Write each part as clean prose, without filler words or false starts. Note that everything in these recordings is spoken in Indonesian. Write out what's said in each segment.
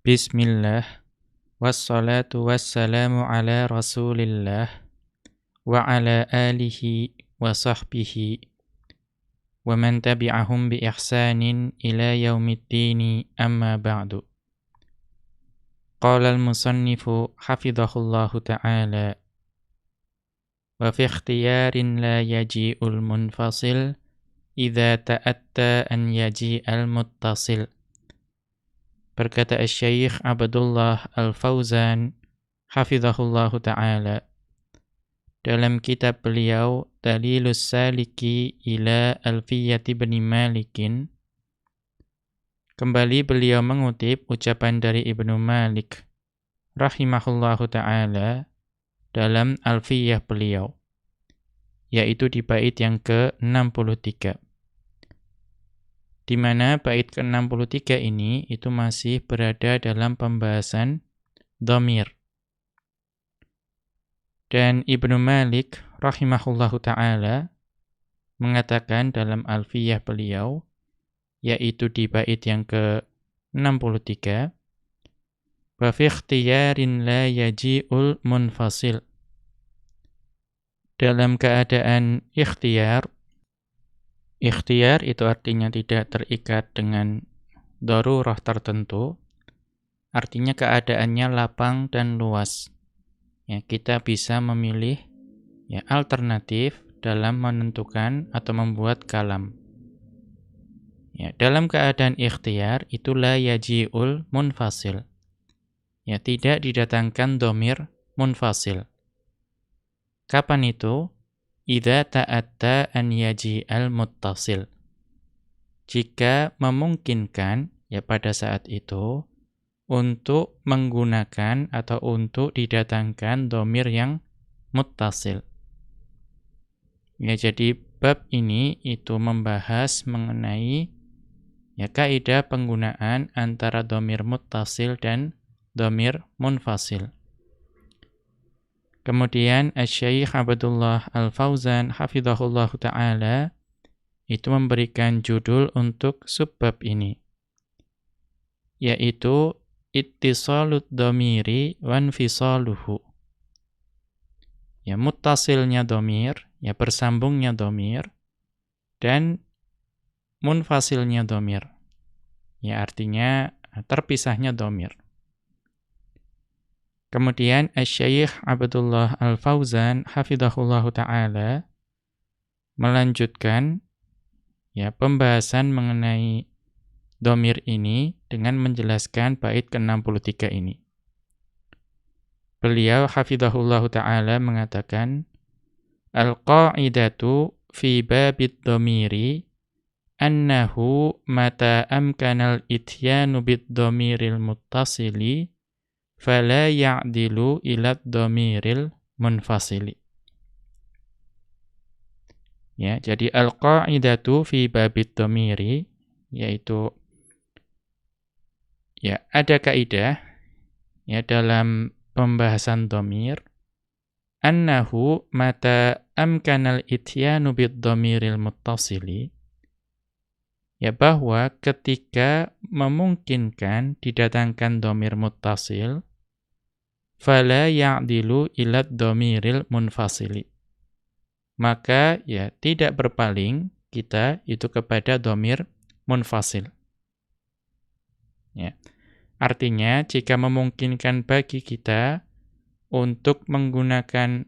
Bismillah, wassalatu wassalamu ala rasulillah, wa ala alihi wa sahbihi, wa man tabi'ahum bi ihsanin ila yaumiddini amma ba'du. Qala al-musannifu hafidhahullahu ta'ala, wa fi ikhtiyarin la yaji'ul munfasil, idza ta'atta an yaji'al muttasil. Berkata Asy-Syaikh Abdullah Al-Fauzan hafizahullahu ta'ala dalam kitab beliau Dalilus Saliki ila Alfiyati bin Malikin, kembali beliau mengutip ucapan dari Ibnu Malik rahimahullahu ta'ala dalam Alfiyah beliau, yaitu di bait yang ke-63. Di mana bait ke-63 ini itu masih berada dalam pembahasan dhamir. Dan Ibnu Malik rahimahullahu ta'ala mengatakan dalam Alfiyah beliau, yaitu di bait yang ke-63, wa fi ikhtiyarin la yaji'ul munfasil. Dalam keadaan ikhtiar, ikhtiar itu artinya tidak terikat dengan darurah tertentu, artinya keadaannya lapang dan luas. Ya, kita bisa memilih alternatif dalam menentukan atau membuat kalam. Ya, dalam keadaan ikhtiar itu la yaji'ul munfasil. Ya, tidak didatangkan dhamir munfasil. Kapan itu? Idza ta'atta an yaji'al muttasil. Jika memungkinkan pada saat itu untuk menggunakan atau untuk didatangkan dhamir yang muttasil. Ya, jadi bab ini itu membahas mengenai kaidah penggunaan antara dhamir muttasil dan dhamir munfasil. Kemudian Asy-Syaikh Abdullah Al-Fauzan hafizahullahu ta'ala itu memberikan judul untuk subbab ini, yaitu ittisalud dhamiri wa infisaluhu. Ya, muttasilnya dhamir, bersambungnya dhamir, dan munfasilnya dhamir. Ya, artinya terpisahnya dhamir. Kemudian Asy-Syaikh Abdullah Al-Fauzan hafizahullahu ta'ala melanjutkan pembahasan mengenai dhamir ini dengan menjelaskan bait ke-63 ini. Beliau hafizahullahu ta'ala mengatakan, al-qa'idatu fi babid dhamiri annahu mata amkanal ityanu bid dhamiril muttasili fala ya'dilu ila dhamiril munfasili. Ya, jadi al-qa'idatu fi babid dhamiri, yaitu ada kaidah dalam pembahasan dhamir, annahu mata amkanal ityanu bid dhamiril muttasili, bahwa ketika memungkinkan didatangkan dhamir muttasil, fala ya'dilu ila dhamiril munfasili, maka tidak berpaling kita itu kepada dhamir munfasil. Ya. Artinya jika memungkinkan bagi kita untuk menggunakan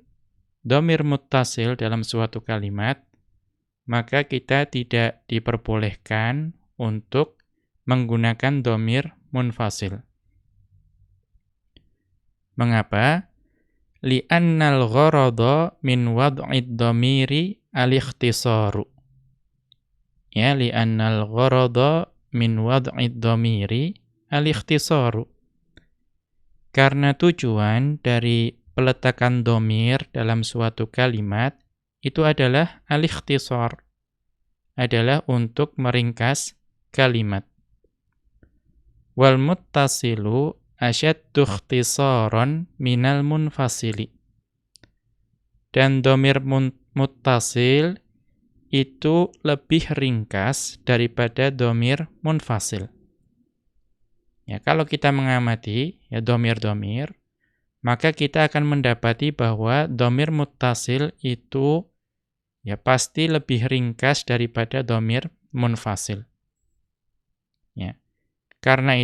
dhamir muttasil dalam suatu kalimat, maka kita tidak diperbolehkan untuk menggunakan dhamir munfasil. Mengapa? Li'annal gharada min wad'id dhamiri al-ikhtisaru. Ya, li'annal gharada min wad'id dhamiri al-ikhtisaru. Karena tujuan dari peletakan dhamir dalam suatu kalimat itu adalah al-ikhtisar, adalah untuk meringkas kalimat. Wal muttasilu asyaddu ikhtisaran minal munfasili. Dan dhamir muttasil itu lebih ringkas daripada dhamir munfasil. Ya, kalau kita mengamati ya dhamir-dhamir, maka kita akan mendapati bahwa dhamir muttasil itu ya pasti lebih ringkas daripada dhamir munfasil. Ya. Karena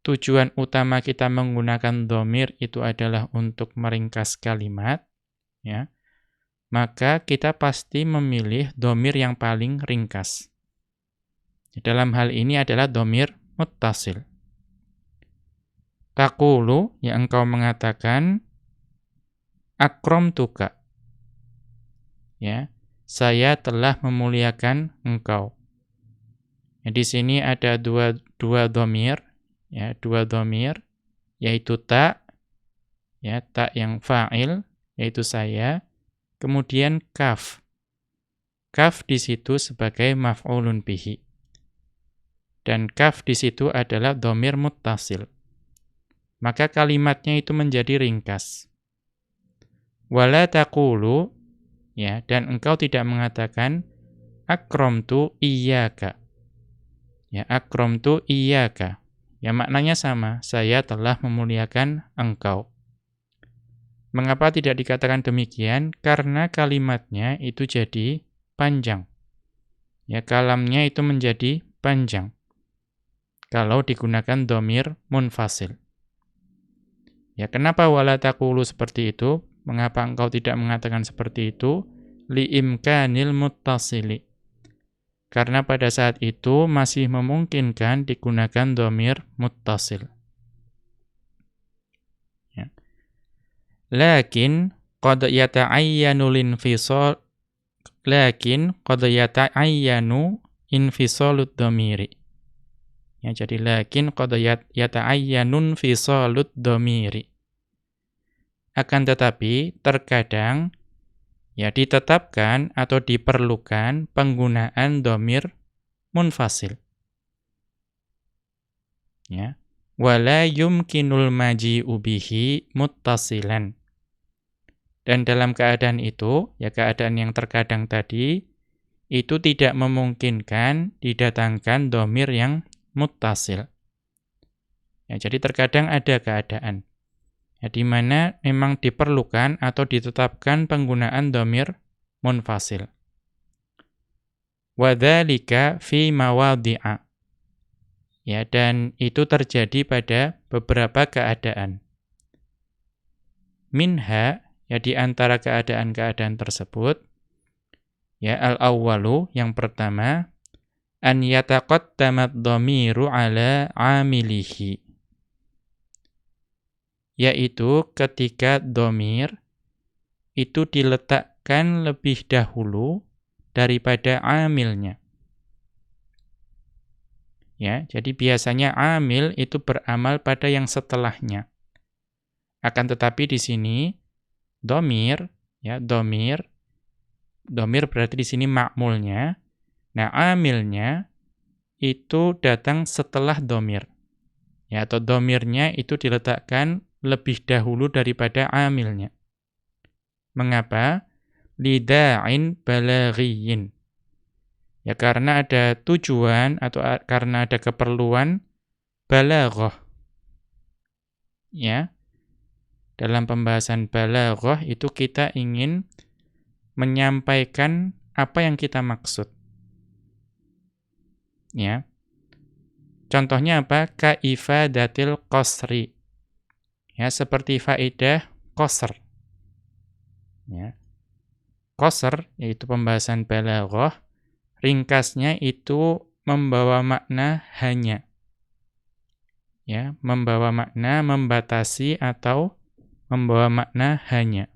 tujuan utama kita menggunakan dhamir itu adalah untuk meringkas kalimat, ya, maka kita pasti memilih dhamir yang paling ringkas. Dalam hal ini adalah dhamir muttasil. Taqulu, yang engkau mengatakan, akramtuka. Ya, saya telah memuliakan engkau. Ya, di sini ada dua dhamir, ya, dua dhamir, yaitu ta, ya, ta yang fa'il, yaitu saya, kemudian kaf. Kaf di situ sebagai maf'ulun bihi. Dan kaf di situ adalah dhamir muttasil. Maka kalimatnya itu menjadi ringkas. Wala taqulu, ya, dan engkau tidak mengatakan akramtu iyyaka. Ya, akramtu iyyaka. Ya, maknanya sama, saya telah memuliakan engkau. Mengapa tidak dikatakan demikian? Karena kalimatnya itu jadi panjang. Ya, kalamnya itu menjadi panjang kalau digunakan dhamir munfasil. Ya, kenapa wala taqulu seperti itu? Mengapa engkau tidak mengatakan seperti itu? Li'imkanil muttasili. Karena pada saat itu masih memungkinkan digunakan dhamir muttasil. Ya. Lakin qad yata'ayyanu linfisal infisalud dhamiri. Ya, jadi lakin qad yata'ayyanun fisalud dhamiri. Akan tetapi terkadang ya ditetapkan atau diperlukan penggunaan dhamir munfasil. Ya. Wala yumkinul maji'u bihi muttasilan. Dan dalam keadaan itu, ya keadaan yang terkadang tadi, itu tidak memungkinkan didatangkan dhamir yang muttasil. Ya, jadi terkadang ada keadaan ya, di mana memang diperlukan atau ditetapkan penggunaan dhamir munfasil. Wa dzalika fi mawadhi'a. Ya, dan itu terjadi pada beberapa keadaan. Minha, ya di antara keadaan-keadaan tersebut, ya al-awwalu, yang pertama, an yataqaddamat dhamiru ala amilihi. Yaitu ketika dhamir itu diletakkan lebih dahulu daripada amilnya. Ya, jadi biasanya amil itu beramal pada yang setelahnya. Akan tetapi di sini dhamir, ya dhamir berarti di sini ma'mulnya. Nah, amilnya itu datang setelah dhamir. Ya, atau dhamirnya itu diletakkan lebih dahulu daripada amilnya. Mengapa? Lida'in balaghiyin. Ya, karena ada tujuan atau karena ada keperluan balaghah. Ya. Dalam pembahasan balaghah itu kita ingin menyampaikan apa yang kita maksud. Ya. Contohnya apa? Kaifadatil qasri. Ya, seperti faedah qasr. Ya. Qasr yaitu pembahasan balaghah, ringkasnya itu membawa makna hanya. Ya, membawa makna membatasi atau membawa makna hanya.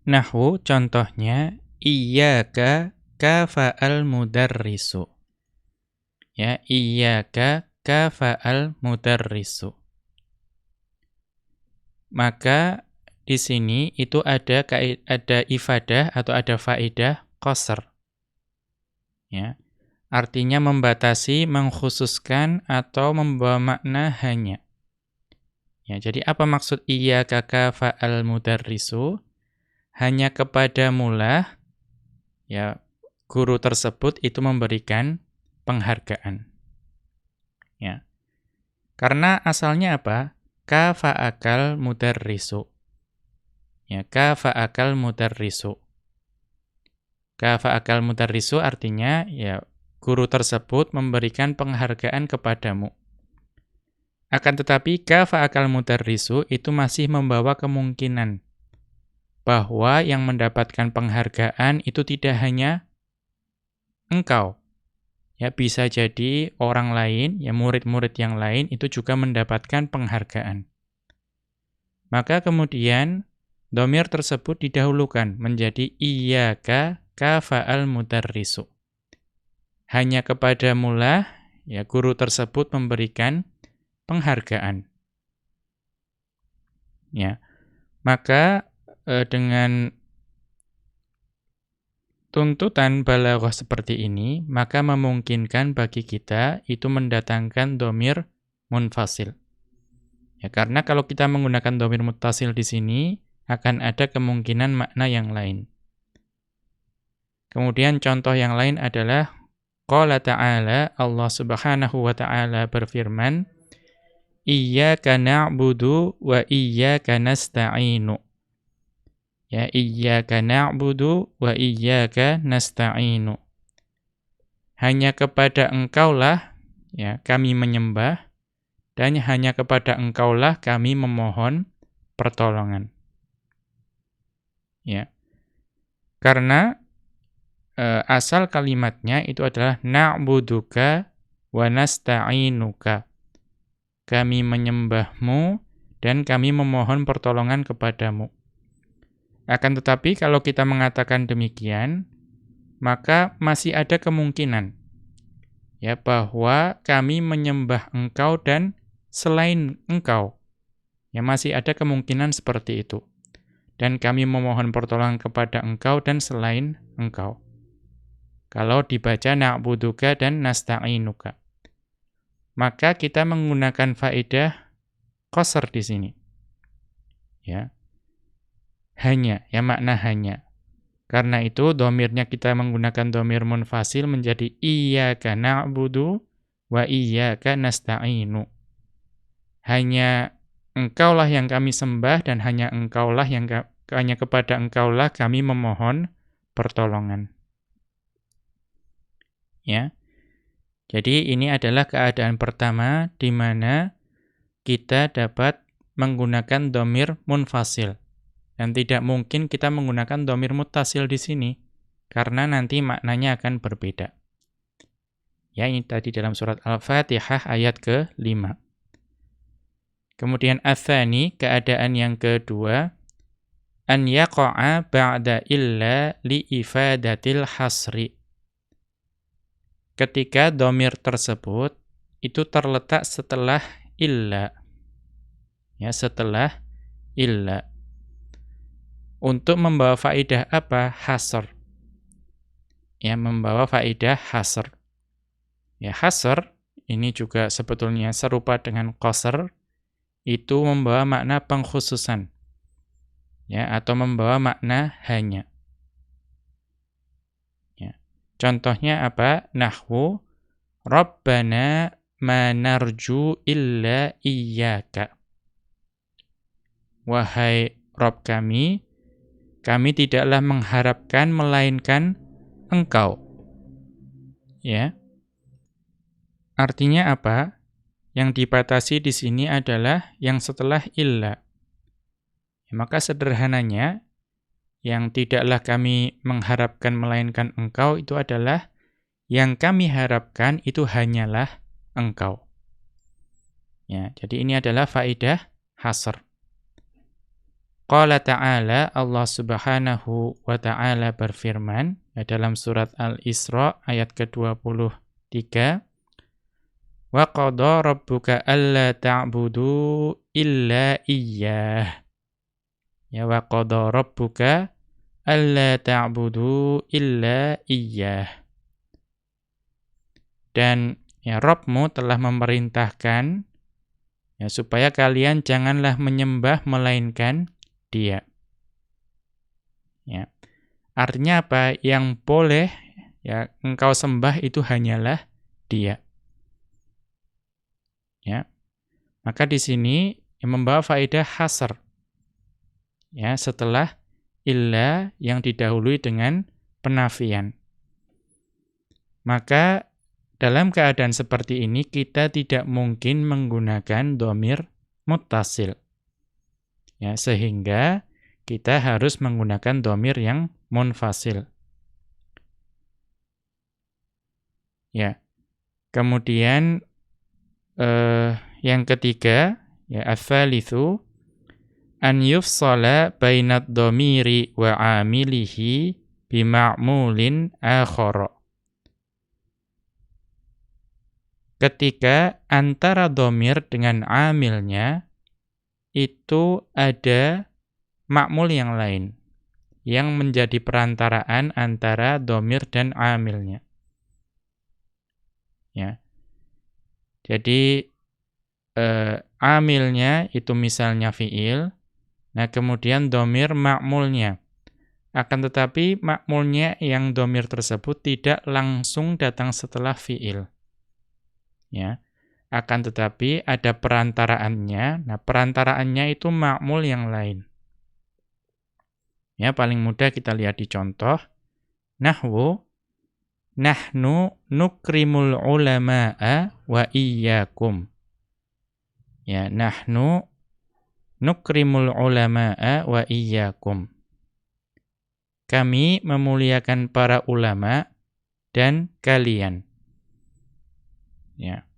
Nahwu contohnya iyyaka kafa'al mudarrisu. Ya, iyyaka kafa'al mudarrisu. Maka di sini itu ada ifadah atau ada faedah qasr. Ya. Artinya membatasi, mengkhususkan atau membawa makna hanya. Ya, jadi apa maksud iyyaka kafa'al mudarrisu? Hanya kepadamulah ya guru tersebut itu memberikan penghargaan. Ya. Karena asalnya apa? Kafa'akal mudarrisu. Ya, kafa'akal mudarrisu. Kafa'akal mudarrisu artinya ya guru tersebut memberikan penghargaan kepadamu. Akan tetapi kafa'akal mudarrisu itu masih membawa kemungkinan bahwa yang mendapatkan penghargaan itu tidak hanya engkau. Ya, bisa jadi orang lain, ya murid-murid yang lain itu juga mendapatkan penghargaan. Maka kemudian dhamir tersebut didahulukan menjadi iyyaka kafa'al mudarrisu. Hanya kepadamulah ya guru tersebut memberikan penghargaan. Ya. Maka dengan tuntutan balaghah seperti ini, maka memungkinkan bagi kita itu mendatangkan dhamir munfasil. Ya, karena kalau kita menggunakan dhamir muttasil di sini, akan ada kemungkinan makna yang lain. Kemudian contoh yang lain adalah qala ta'ala, Allah Subhanahu wa ta'ala berfirman, iyyaka na'budu wa iyyaka nasta'inu. Ya, iyyaka na'budu wa iyyaka nasta'inu. Hanya kepada engkaulah ya kami menyembah, dan hanya kepada engkaulah kami memohon pertolongan. Ya. Karena asal kalimatnya itu adalah na'buduka wa nasta'inuka. Kami menyembahmu dan kami memohon pertolongan kepadamu. Akan tetapi kalau kita mengatakan demikian, maka masih ada kemungkinan ya bahwa kami menyembah engkau dan selain engkau. Ya, masih ada kemungkinan seperti itu. Dan kami memohon pertolongan kepada engkau dan selain engkau. Kalau dibaca na'buduka dan nasta'inuka. Maka kita menggunakan faedah qasr di sini. Ya. Hanya, ya makna hanya. Karena itu dhamirnya kita menggunakan dhamir munfasil menjadi iyyaka na'budu wa iyyaka nasta'inu. Hanya engkaulah yang kami sembah dan hanya engkaulah yang hanya kepada engkaulah kami memohon pertolongan. Ya. Jadi ini adalah keadaan pertama di mana kita dapat menggunakan dhamir munfasil. Dan tidak mungkin kita menggunakan dhamir muttasil di sini, karena nanti maknanya akan berbeda. Ya, ini tadi dalam surat Al-Fatihah ayat ke-5. Kemudian ats-tsani, keadaan yang kedua, an yaqa'a ba'da illa li'ifadatil hasri. Ketika dhamir tersebut itu terletak setelah illa. Ya, setelah illa. Untuk membawa faedah apa? Hasr. Ya, membawa faedah hasr. Ya, hasr ini juga sebetulnya serupa dengan qasr, itu membawa makna pengkhususan. Ya, atau membawa makna hanya. Ya. Contohnya apa? Nahwu Rabbana ma narju illa iyyaka. Wahai Rabb kami tidaklah mengharapkan melainkan engkau. Ya. Artinya apa? Yang dibatasi di sini adalah yang setelah illa. Ya, maka sederhananya, yang tidaklah kami mengharapkan melainkan engkau itu adalah yang kami harapkan itu hanyalah engkau. Ya, jadi ini adalah faedah hasr. Qala ta'ala, Allah Subhanahu wa ta'ala berfirman dalam surat Al-Isra ayat ke-23, wa qada rabbuka alla ta'budu illa iyyah. Ya, wa qada rabbuka alla ta'budu illa iyyah. Dan ya Rabbmu telah memerintahkan ya supaya kalian janganlah menyembah melainkan Dia. Ya. Artinya apa? Yang boleh ya engkau sembah itu hanyalah Dia. Maka di sini yang membawa faedah hasr. Ya, setelah illa yang didahului dengan penafian. Maka dalam keadaan seperti ini kita tidak mungkin menggunakan dhamir muttasil. Ya, sehingga kita harus menggunakan dhamir yang munfasil. Ya. Kemudian yang ketiga, ya ats-tsalitsu an yufsala bainad dhamiri wa 'amilihi bima'mulin akhara. Ketika antara dhamir dengan amilnya itu ada ma'mul yang lain yang menjadi perantaraan antara dhamir dan amilnya. Ya. Jadi amilnya itu misalnya fi'il, nah kemudian dhamir ma'mulnya. Akan tetapi ma'mulnya yang dhamir tersebut tidak langsung datang setelah fi'il. Ya. Akan tetapi ada perantaraannya. Nah, perantaraannya itu ma'mul yang lain. Ya, paling mudah kita lihat di contoh. Nahwu nahnu nukrimul ulama'a wa iyyakum. Ya, nahnu nukrimul ulama'a wa iyyakum. Kami memuliakan para ulama dan kalian. Ya.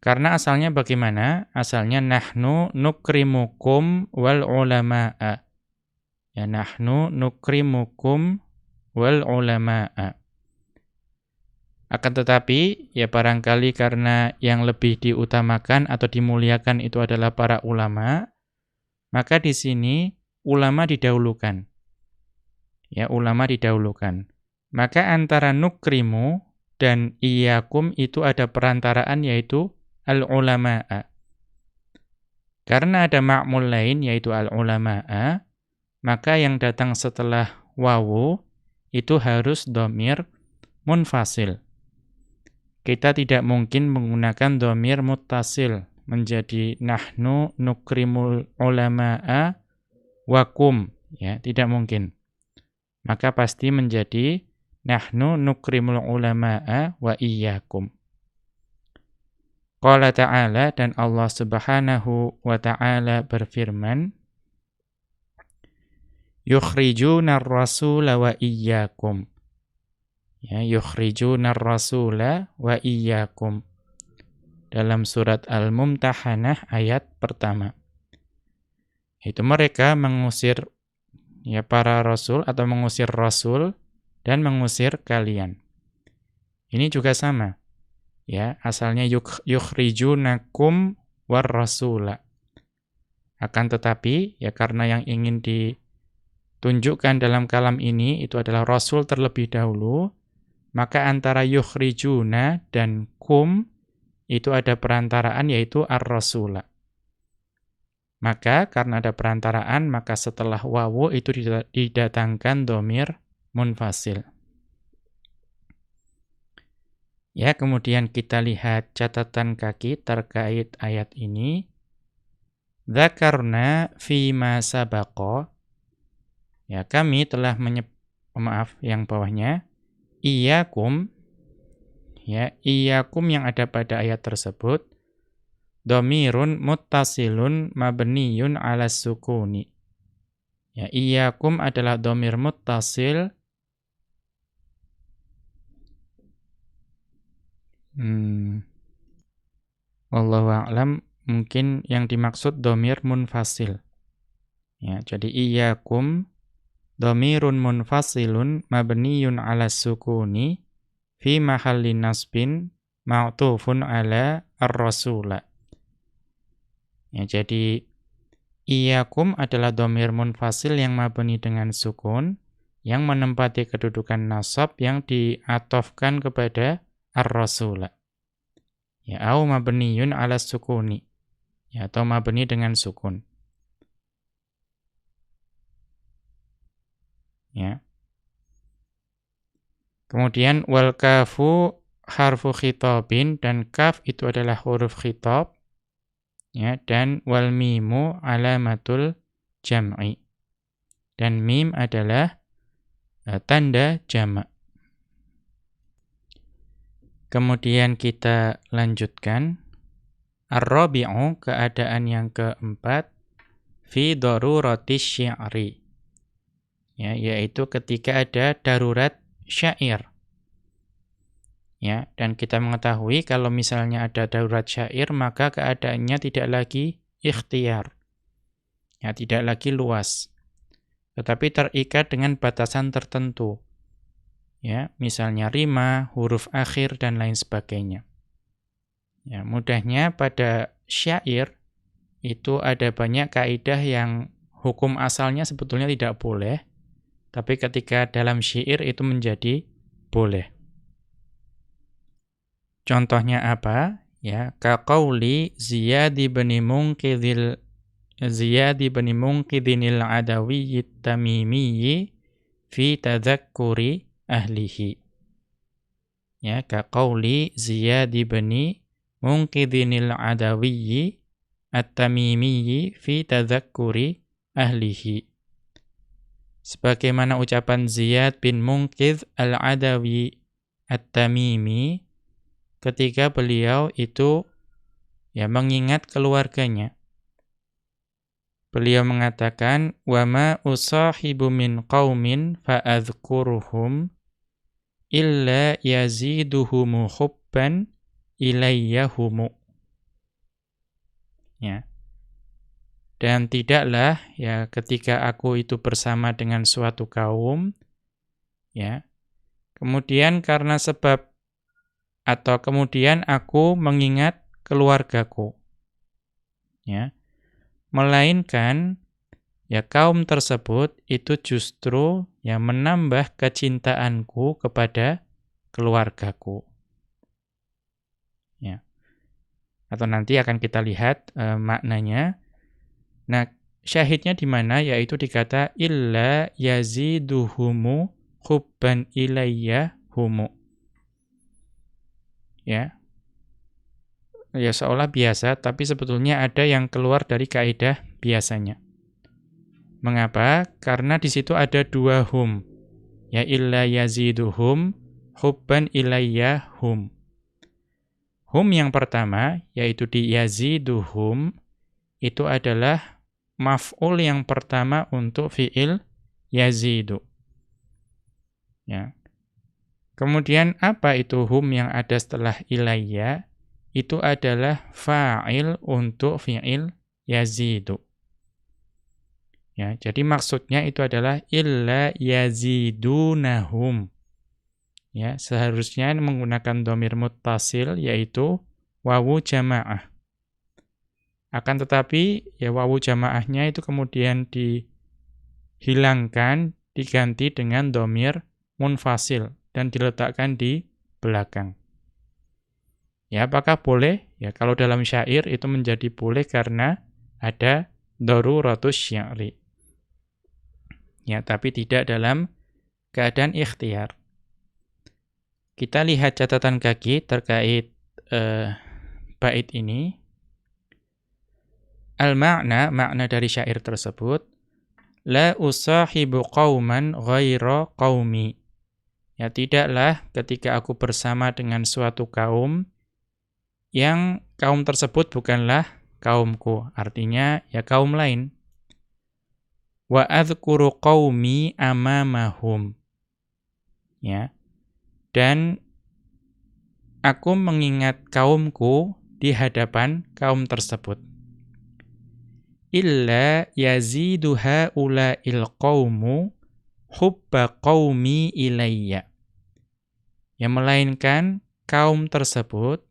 Karena asalnya bagaimana? Asalnya nahnu nukrimukum wal ulama'a. Ya, nahnu nukrimukum wal ulama'a. Akan tetapi, ya barangkali karena yang lebih diutamakan atau dimuliakan itu adalah para ulama, maka di sini ulama didahulukan. Ya, ulama didahulukan. Maka antara nukrimu dan iyyakum itu ada perantaraan yaitu al-ulama'a. Karena ada ma'mul lain yaitu al-ulama'a, maka yang datang setelah wawu itu harus dhamir munfasil. Kita tidak mungkin menggunakan dhamir muttasil menjadi nahnu nukrimul ulama'a wakum, ya, tidak mungkin. Maka pasti menjadi nahnu nukrimul ulama'a wa iyyakum. Qala ta'ala, dan Allah Subhanahu wa ta'ala berfirman, yukhrijunar rasula wa iyyakum. Ya, yukhrijunar rasula wa iyyakum. Dalam surat Al-Mumtahanah ayat pertama. Itu mereka mengusir ya para rasul atau mengusir rasul dan mengusir kalian. Ini juga sama. Ya, asalnya yukhrijunakum war rasula. Akan tetapi ya karena yang ingin ditunjukkan dalam kalam ini itu adalah rasul terlebih dahulu, maka antara yukhrijuna dan kum itu ada perantaraan yaitu ar-rasula. Maka karena ada perantaraan, maka setelah wawu itu didatangkan dhamir munfasil. Ya, kemudian kita lihat catatan kaki terkait ayat ini. Dzakarna fima sabaqa. Ya, kami telah yang bawahnya. Iyyakum. Ya, iyyakum yang ada pada ayat tersebut. Dhamirun muttasilun mabniyun 'ala sukuni. Ya, iyyakum adalah dhamir muttasil wallahu a'lam, mungkin yang dimaksud dhamir munfasil. Ya, jadi iyyakum dhamirun munfasilun mabniyun 'ala sukuni fi mahalli nasbin ma'tufun 'ala ar-rasula. Ya, jadi iyyakum adalah dhamir munfasil yang mabni dengan sukun yang menempati kedudukan nasab yang diatofkan kepada ar-rasula. Ya, au mabniyun 'ala sukuni. Ya, atau mabni dengan sukun. Ya. Kemudian wal kafu harfu khitabin, dan kaf itu adalah huruf khitab. Ya, dan wal mimu alamatul jam'i. Dan mim adalah tanda jamak. Kemudian kita lanjutkan. Ar-rabi'u, keadaan yang keempat, fi daruratis syi'ri. Ya, yaitu ketika ada darurat syair. Ya, dan kita mengetahui kalau misalnya ada darurat syair, maka keadaannya tidak lagi ikhtiyar. Ya, tidak lagi luas. Tetapi terikat dengan batasan tertentu. Ya, misalnya rima, huruf akhir dan lain sebagainya. Ya, mudahnya pada syair itu ada banyak kaidah yang hukum asalnya sebetulnya tidak boleh, tapi ketika dalam syair itu menjadi boleh. Contohnya apa? Ya, ka qauli Ziyad bin Munqidhinil Adawi Tamimi fi tadzakkuri ahlihi. Ya, ka qauli Ziyad bin Munqidhinil Adawi At-Tamimi fi tadzakkuri ahlihi. Sebagaimana ucapan Ziyad bin Munqidh al-Adawi At-Tamimi ketika beliau itu ya mengingat keluarganya. Beliau mengatakan, "Wa ma usahibu min qaumin fa adzkuruhum illa yaziduhum hubban ilayyahumu." Ya. Dan tidaklah ya ketika aku itu bersama dengan suatu kaum, ya, kemudian karena sebab atau kemudian aku mengingat keluargaku, ya, melainkan ya kaum tersebut itu justru ya menambah kecintaanku kepada keluargaku, ya. Atau nanti akan kita lihat maknanya. Nah, syahidnya di mana? Yaitu dikata illa yaziduhumu hubban ilayya humu. Ya. Ya seolah biasa, tapi sebetulnya ada yang keluar dari kaidah biasanya. Mengapa? Karena di situ ada dua hum. Ya illa yaziduhum hubban ilayya hum. Hum yang pertama, yaitu di yaziduhum, itu adalah maf'ul yang pertama untuk fi'il yazidu. Ya. Kemudian apa itu hum yang ada setelah ilayya? Itu adalah fa'il untuk fi'il yazidu. Ya, jadi maksudnya itu adalah illa yazidunahum. Ya, seharusnya menggunakan dhamir muttasil yaitu wawu jamaah. Akan tetapi ya wawu jamaahnya itu kemudian dihilangkan, diganti dengan dhamir munfasil dan diletakkan di belakang. Ya, apakah boleh? Ya, kalau dalam syair itu menjadi boleh karena ada daruratus syi'ri. Ya, tapi tidak dalam keadaan ikhtiar. Kita lihat catatan kaki terkait bait ini. Al-ma'na, makna dari syair tersebut, la usahibu qauman ghaira qaumi. Ya, tidaklah ketika aku bersama dengan suatu kaum, yang kaum tersebut bukanlah kaumku. Artinya, ya kaum lain. Wa adzkuru qaumi amamahum. Ya. Dan aku mengingat kaumku di hadapan kaum tersebut. Illa yazidu haula'il qaumu hubba qaumi ilayya. Ya, melainkan kaum tersebut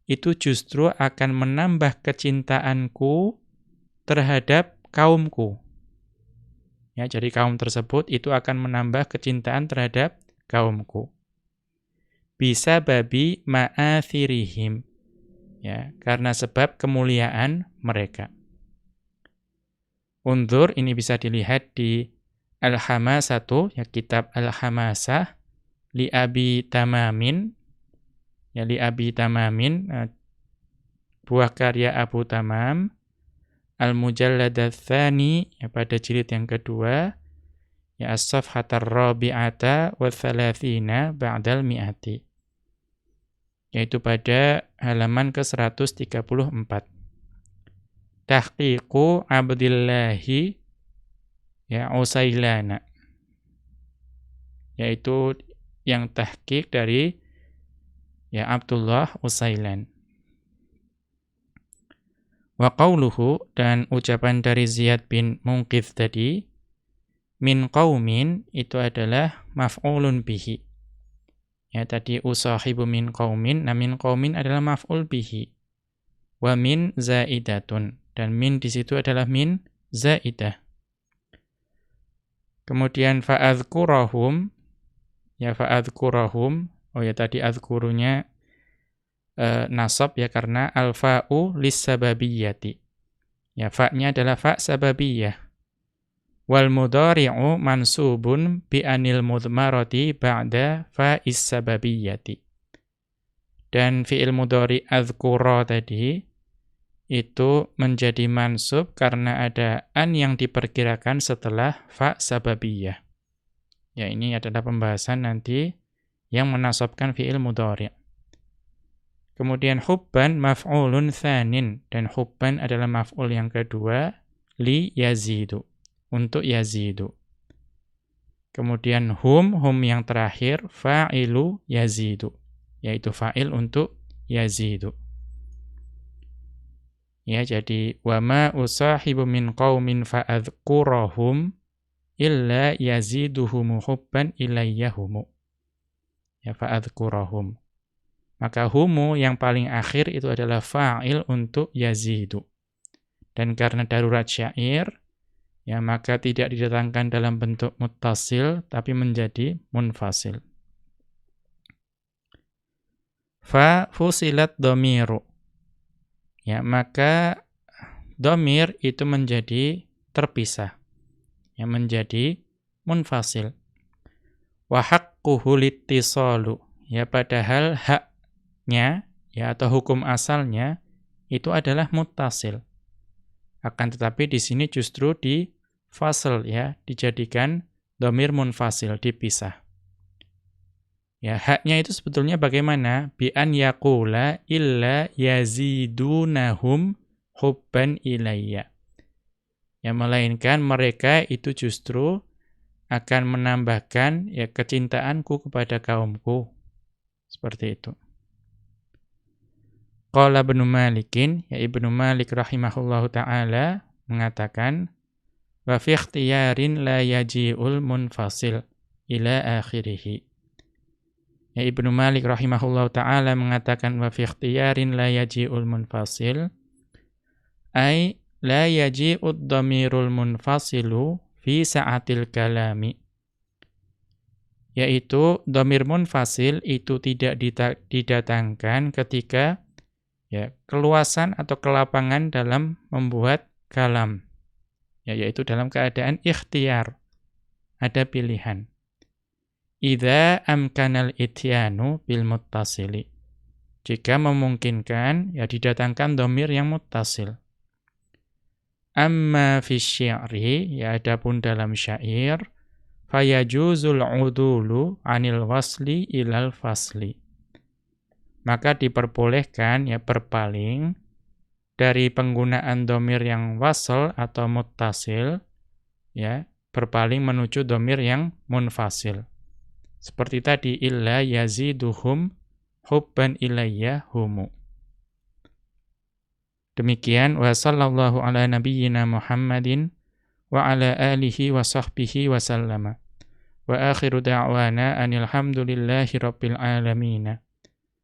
itu justru akan menambah kecintaanku terhadap kaumku. Ya, jadi kaum tersebut itu akan menambah kecintaan terhadap kaumku. Bisa babi ma'athirihim. Ya, karena sebab kemuliaan mereka. Unzur, ini bisa dilihat di Al-Hamasah, ya kitab Al-Hamasah li Abi Tamamin. Ya, li Abi Tamamin, buah karya Abu Tamam, Al-Mujallad Ats-Tsani, ya pada jilid yang kedua, ya As-Safhatar Rabi'ata wa Tsalatsina ba'dal mi'ati. Yaitu pada halaman ke-134. Tahqiqu Abdillahi ya Usailana. Yaitu yang tahqiq dari ya Abdullah Usailan. Wa qauluhu, dan ucapan dari Ziyad bin Munqidh tadi, min qaumin itu adalah maf'ulun bihi. Ya tadi usahibu min qaumin, nah min qaumin adalah maf'ul bihi. Wa min zaidatun, dan min di situ adalah min zaidah. Kemudian fa'adhkurahum, ya fa'adhkurahum, oh ya tadi adhkurunya nasab ya karena al-fa'u lis-sababiyyati. Ya fa'nya adalah fa' sababiyah. Wal mudhari'u mansubun bi anil mudmarati ba'da fa'is sababiyyati. Dan fi'il mudhari' adhkura tadi itu menjadi mansub karena ada an yang diperkirakan setelah fa' sababiyah. Ya ini adalah pembahasan nanti yang menasabkan fi'il mudhari'. Kemudian hubban maf'ulun tsanin, dan hubban adalah maf'ul yang kedua li yazidu, untuk yazidu. Kemudian hum yang terakhir fa'ilu yazidu, yaitu fa'il untuk yazidu. Ya jadi wa ma usahibu min qaumin fa'adhkurahum illa yaziduhum hubban ilayyahum. Ya fa'adhkurahum. Maka humu yang paling akhir itu adalah fa'il untuk yazidu. Dan karena darurat syair, ya maka tidak didatangkan dalam bentuk muttasil, tapi menjadi munfasil. Fa fusilat dhamiru. Ya maka dhamir itu menjadi terpisah. Ya menjadi munfasil. Wa haqquhu littisalu. Ya padahal haknya ya atau hukum asalnya itu adalah muttasil. Akan tetapi di sini justru difasl ya, dijadikan dhamir munfasil, dipisah. Ya, haknya itu sebetulnya bagaimana? Bi an yaqula illa yazidunahum hubban ilayya. Ya, melainkan mereka itu justru akan menambahkan ya kecintaanku kepada kaumku. Seperti itu. Qala Ibnu Malikin, ya Ibnu Malik rahimahullahu ta'ala mengatakan, wa fi ikhtiyarin la yaji'ul munfasil ila akhirih. Ya Ibnu Malik rahimahullahu ta'ala mengatakan, wa fi ikhtiyarin la yaji'ul munfasil, ay la yaji'ud dhamirul munfasilu fi sa'atil kalami. Yaitu dhamir munfasil itu tidak didatangkan ketika ya keluasan atau kelapangan dalam membuat kalam, ya, yaitu dalam keadaan ikhtiyar, ada pilihan. Idza amkanal ityanu bil muttasili, jika memungkinkan ya didatangkan dhamir yang muttasil. Amma fi syi'ri, ya adapun dalam syair, fayajuzul udulu anil wasli ilal fasli, maka diperbolehkan ya berpaling dari penggunaan dhamir yang wasl atau muttasil, ya berpaling menuju dhamir yang munfasil. Seperti tadi, illa yaziduhum hubban ilayya humu. Demikian, wa sallallahu ala nabiyyina Muhammadin wa ala alihi wa sahbihi wa sallama. Wa akhiru da'wana anil hamdulillahi rabbil alamin.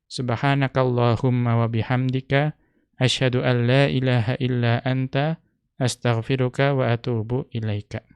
Subhanakallahumma wa bihamdika asyhadu an la ilaha illa anta astaghfiruka wa atubu ilaika.